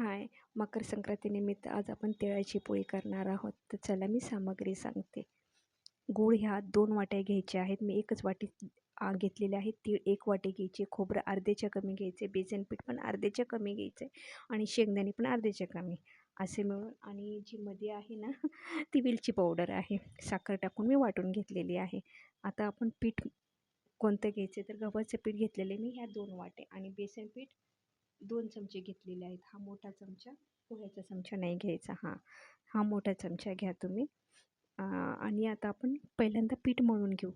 हाय, मकर संक्रांतीनिमित्त आज आपण तिळाची पोळी करणार आहोत. तर चला मी सामग्री सांगते. गूळ ह्या 2 वाट्या घ्यायच्या आहेत. मी एकच वाटी घेतलेले आहे. तीळ 1 वाटी घ्यायची, खोबरं अर्ध्याच्या कमी घ्यायचे, बेसन पीठ पण अर्ध्याच्या कमी घ्यायचं आणि शेंगदाणे पण अर्ध्याच्या कमी असे मिळून. आणि जी मध्ये आहे ना ती वेलची पावडर आहे. साखर टाकून मी वाटून घेतलेली आहे. आता आपण पीठ कोणतं घ्यायचं तर गव्हाचं पीठ घेतलेले मी ह्या 2 वाटे आणि बेसन पीठ 2 चमचे घेतलेले आहेत. हा मोठा चमचा, पोह्याचा चमचा नाही घ्यायचा. हा मोठा चमचा घ्या तुम्ही. आणि आता आपण पहिल्यांदा पीठ मळून घेऊ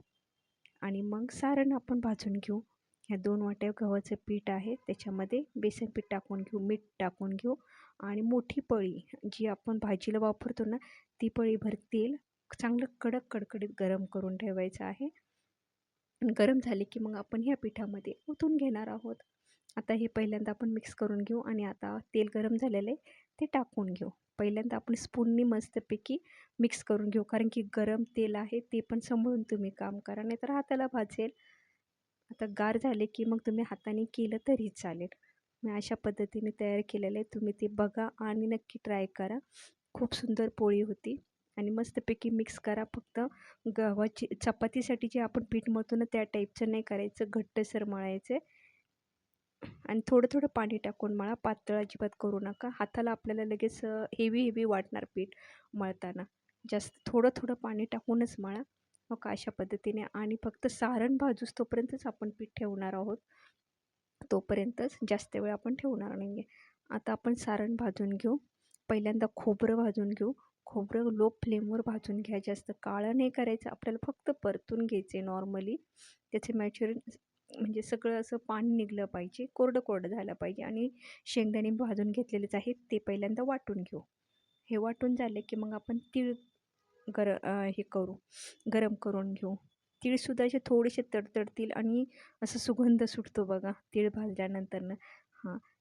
आणि मग सारण आपण भाजून घेऊ. ह्या 2 वाट्या गव्हाचं पीठ आहे, त्याच्यामध्ये बेसन पीठ टाकून घेऊ, मीठ टाकून घेऊ आणि मोठी पळी जी आपण भाजीला वापरतो ना, ती पळीभर तेल चांगलं कडक कडकडीत गरम करून ठेवायचं आहे. गरम झाले की मग आपण ह्या पिठामध्ये ओतून घेणार आहोत. आता हे पहिल्यांदा आपण मिक्स करून घेऊ आणि आता तेल गरम झालेलं आहे ते टाकून घेऊ. पहिल्यांदा आपण स्पूननी मस्तपैकी मिक्स करून घेऊ, कारण की गरम तेल आहे ते पण सांभाळून तुम्ही काम करा, नाहीतर हाताला भाजेल. आता गार झाले की मग तुम्ही हाताने केलं तरी चालेल. मी अशा पद्धतीने तयार केलेलं आहे. तुम्ही ते बघा आणि नक्की ट्राय करा. खूप सुंदर पोळी होती आणि मस्तपैकी मिक्स करा. फक्त गव्हाची चपातीसाठी जे आपण पीठ मळतो ना त्या टाईपचं नाही करायचं, घट्टसर मळायचं आणि थोडं थोडं पाणी टाकून मळा. पातळ अजिबात करू नका. हाताला आपल्याला लगेच हेवी वाटणार पीठ मळताना. जास्त थोडं थोडं पाणी टाकूनच मळा. मग अशा पद्धतीने आणि फक्त सारण भाजूस तोपर्यंतच आपण पीठ ठेवणार आहोत. तोपर्यंतच, जास्त वेळ आपण ठेवणार नाही आहे. आता आपण सारण भाजून घेऊ. पहिल्यांदा खोबरं भाजून घेऊ. खोबरं लो फ्लेमवर भाजून घ्या. जास्त काळं नाही करायचं, आपल्याला फक्त परतून घ्यायचे नॉर्मली. त्याचे म्हणजे सगळं असं पाणी निघलं पाहिजे, कोरडं कोरडं झालं पाहिजे. आणि शेंगदाणे भाजून घेतलेलेच आहेत ते पहिल्यांदा वाटून घेऊ. हे वाटून झाले की मग आपण तीळ हे करू, गरम करून घेऊ. तीळसुद्धा असे थोडेसे तडतडतील आणि असं सुगंध सुटतो बघा तीळ भाजल्यानंतरनं.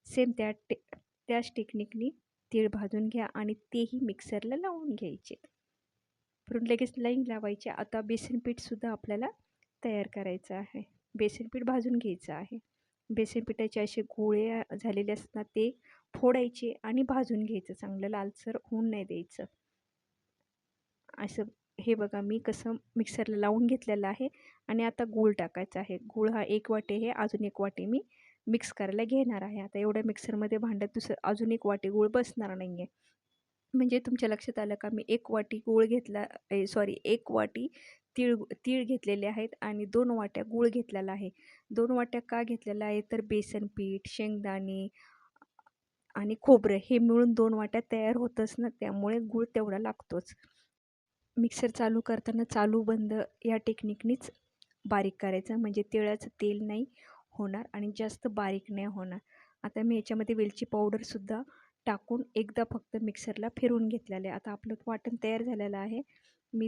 सेम त्याच टेक्निकनी तीळ भाजून घ्या आणि तेही मिक्सरला लावून घ्यायचे. परत लगेच लाईन लावायचे. आता बेसन पीठसुद्धा आपल्याला तयार करायचं आहे. बेसन पीठ भाजून घ्यायचं आहे. बेसन पिठाचे असे गोळे झालेले असतात ते फोडायचे आणि भाजून घ्यायचं. चांगलं लालसर होऊन नाही द्यायचं. असं हे बघा मी कसं मिक्सरला लावून घेतलेलं आहे. आणि आता गूळ टाकायचा आहे. गूळ हा 1 वाटी आहे, अजून 1 वाटी मी मिक्स करायला घेणार आहे. आता एवढ्या मिक्सरमध्ये भांड्यात दुसरं अजून 1 वाटी गूळ बसणार नाही आहे. म्हणजे तुमच्या लक्षात आलं का, मी 1 वाटी गूळ घेतला, 1 वाटी तीळ घेतलेले आहेत आणि 2 वाट्या गूळ घेतलेला आहे. 2 वाट्या का घेतलेला आहे तर बेसन पीठ, शेंगदाणे आणि खोबरं हे मिळून 2 वाट्या तयार होतच ना, त्यामुळे गूळ तेवढा लागतोच. मिक्सर चालू करताना चालू बंद या टेक्निकनीच बारीक करायचं, म्हणजे तिळाचं तेल नाही होणार आणि जास्त बारीक नाही होणार. आता मी याच्यामध्ये वेलची पावडरसुद्धा टाकून एकदा फक्त मिक्सरला फिरवून घेतलेलं आहे. आता आपलं वाटण तयार झालेलं आहे. मी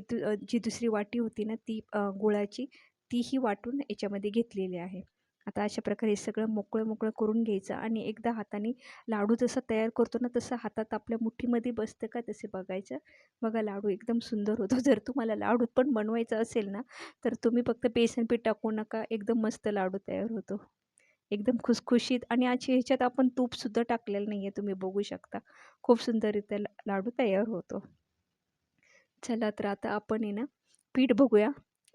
जी दुसरी वाटी होती ना ती गुळाची, तीही वाटून याच्यामध्ये घेतलेली आहे. आता अशा प्रकारे सगळं मोकळं करून घ्यायचं आणि एकदा हाताने लाडू जसं तयार करतो ना तसं हातात आपल्या मुठीमध्ये बसतं का तसे बघायचं. बघा लाडू एकदम सुंदर होतो. जर तुम्हाला लाडू पण बनवायचा असेल ना तर तुम्ही फक्त बेसन पीठ टाकू नका, एकदम मस्त लाडू तयार होतो. एकदम खुसखुशीत. आणि ह्याच्यात आपण तूपसुद्धा टाकलेलं नाही आहे, तुम्ही बघू शकता. खूप सुंदररित्या लाडू तयार होतो. चला तर आता आपण आहे ना पीठ बघूया.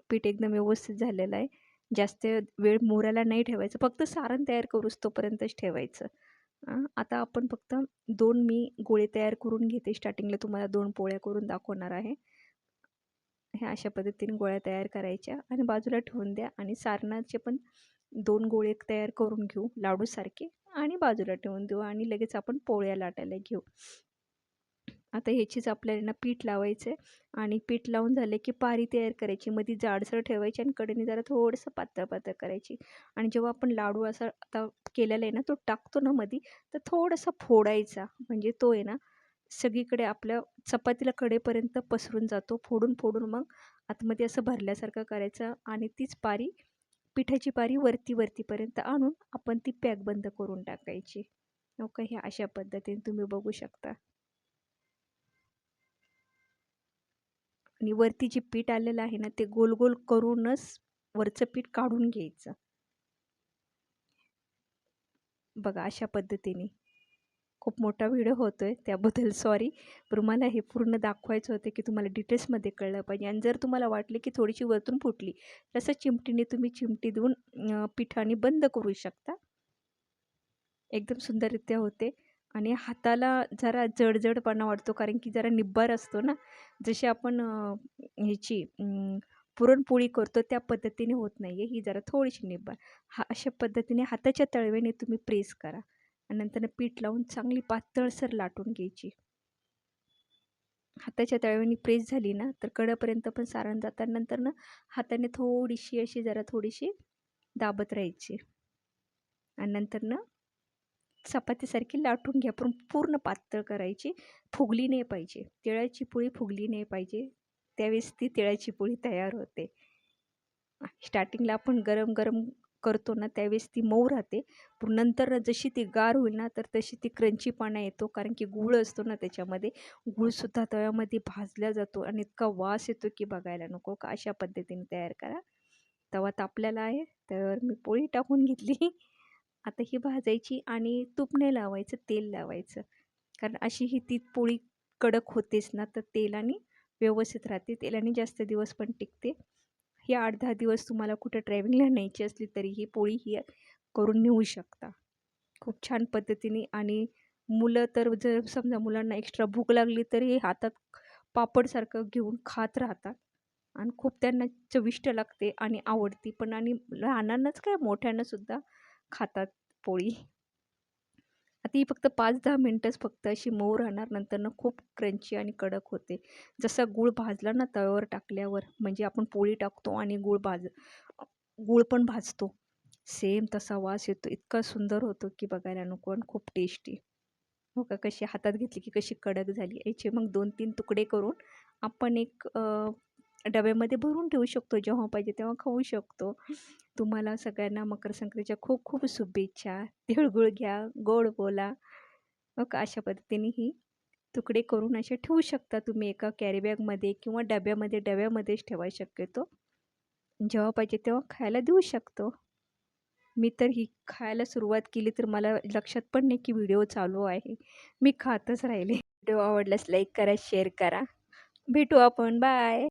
पीठ एकदम व्यवस्थित झालेलं आहे. जास्त वेळ मुरायला नाही ठेवायचं, फक्त सारण तयार करूच तोपर्यंतच ठेवायचं. आता आपण फक्त 2 मी गोळे तयार करून घेते. स्टार्टिंगला तुम्हाला 2 पोळ्या करून दाखवणार आहे. ह्या अशा पद्धतीने गोळ्या तयार करायच्या आणि बाजूला ठेवून द्या. आणि सारणाचे पण 2 गोळे तयार करून घेऊ लाडूसारखे आणि बाजूला ठेवून देऊ आणि लगेच आपण पोळ्या लाटायला घेऊ. आता ह्याचीच आपल्याला पीठ लावायचं आहे आणि पीठ लावून झाले की पारी तयार करायची. मध्ये जाडसर ठेवायची आणि कडेने जरा थोडंसं पातळ करायची. आणि जेव्हा आपण लाडू असा आता केलेला आहे ना तो टाकतो ना मध्ये, तर थोडासा फोडायचा, म्हणजे तो आहे ना सगळीकडे आपल्या चपातीला कडेपर्यंत पसरून जातो. फोडून मग आतमध्ये असं भरल्यासारखं करायचं आणि तीच पारी, पिठाची पारी वरतीपर्यंत आणून आपण ती पॅक बंद करून टाकायची. ओके, ह्या अशा पद्धतीने तुम्ही बघू शकता. आणि वरती जे पीठ आलेलं आहे ना ते गोल गोल करूनच वरचं पीठ काढून घ्यायचं. बघा अशा पद्धतीने खूप मोठा व्हिडिओ होतोय त्याबद्दल सॉरी. पण मला हे पूर्ण दाखवायचं होतं की तुम्हाला डिटेल्समध्ये कळलं पाहिजे. आणि जर तुम्हाला वाटले की थोडीशी वरतून फुटली, तसं चिमटीने तुम्ही चिमटी देऊन पिठाने बंद करू शकता. एकदम सुंदररित्या होते. आणि हाताला जरा जड-जडपणा वाटतो कारण की जरा निब्बर असतो ना. जशी आपण ह्याची पुरणपोळी करतो त्या पद्धतीने होत नाही आहे. ही जरा थोडीशी निब्बर. अशा पद्धतीने हाताच्या तळव्याने तुम्ही प्रेस करा आणि नंतर पीठ लावून चांगली पातळसर लाटून घ्यायची. हाताच्या तळव्याने प्रेस झाली ना, तर कडेपर्यंत पण सारण जातं. नंतर ना हाताने थोडीशी अशी जरा थोडीशी दाबत राहायची आणि नंतर ना चपातीसारखी लाटून घ्या, पण पूर्ण पातळ करायची. फुगली नाही पाहिजे. तिळाची पोळी फुगली नाही पाहिजे. त्यावेळेस ती तिळाची पोळी तयार होते. स्टार्टिंगला आपण गरम-गरम करतो ना, त्यावेळेस ती मऊ राहते. पण नंतर जशी ती गार होईल ना, तर तशी ती क्रंचीपणा येतो. कारण की गूळ असतो ना त्याच्यामध्ये. गूळसुद्धा तव्यामध्ये भाजला जातो आणि इतका वास येतो की बघायला नको. का अशा पद्धतीने तयार करा. तवा तापलेला आहे, तर मी पोळी टाकून घेतली. आता ही भाजायची आणि तूप नाही लावायचं, तेल लावायचं. कारण अशी ही ती पोळी कडक होतेच ना, तर तेलाने व्यवस्थित राहते. तेलाने जास्त दिवस पण टिकते. ही 8-10 दिवस तुम्हाला कुठं ट्रॅव्हलिंगला न्यायची असली तरी ही पोळी ही करून नेऊ शकता. खूप छान पद्धतीने. आणि मुलं तर जर समजा मुलांना एक्स्ट्रा भूक लागली तरी हे हातात पापडसारखं घेऊन खात राहतात आणि खूप त्यांना चविष्ट लागते आणि आवडती पण. आणि लहानांनाच काय मोठ्यांनासुद्धा खातात पोळी. आता ही फक्त 5-10 मिनटंच फक्त अशी मऊ राहणार. नंतरनं खूप क्रंची आणि कडक होते. जसा गूळ भाजला ना तव्यावर टाकल्यावर, म्हणजे आपण पोळी टाकतो आणि गूळ पण भाजतो. सेम तसा वास येतो. इतका सुंदर होतो की बघायला नको आणि खूप टेस्टी. हो का, कशी हातात घेतली की कशी कडक झाली. याचे मग 2-3 तुकडे करून आपण एक डब्यामध्ये भरून ठेवू शकतो. जेव्हा पाहिजे तेव्हा खाऊ शकतो. तुम्हाला सगळ्यांना मकर संक्रांतीच्या खूप खूप शुभेच्छा. तिळगुळ घ्या, गोड बोला. हो का, अशा पद्धतीने ही तुकडे करून असे ठेवू शकता तुम्ही एका कॅरी बॅगमध्ये किंवा डब्यामध्येच ठेवा शक्यतो. जेव्हा पाहिजे तेव्हा खायला देऊ शकतो. मी तर ही खायला सुरुवात केली तर मला लक्षात पण नाही की व्हिडिओ चालू आहे. मी खातच राहिले. व्हिडिओ आवडल्यास लाईक करा, शेअर करा. भेटू आपण. बाय.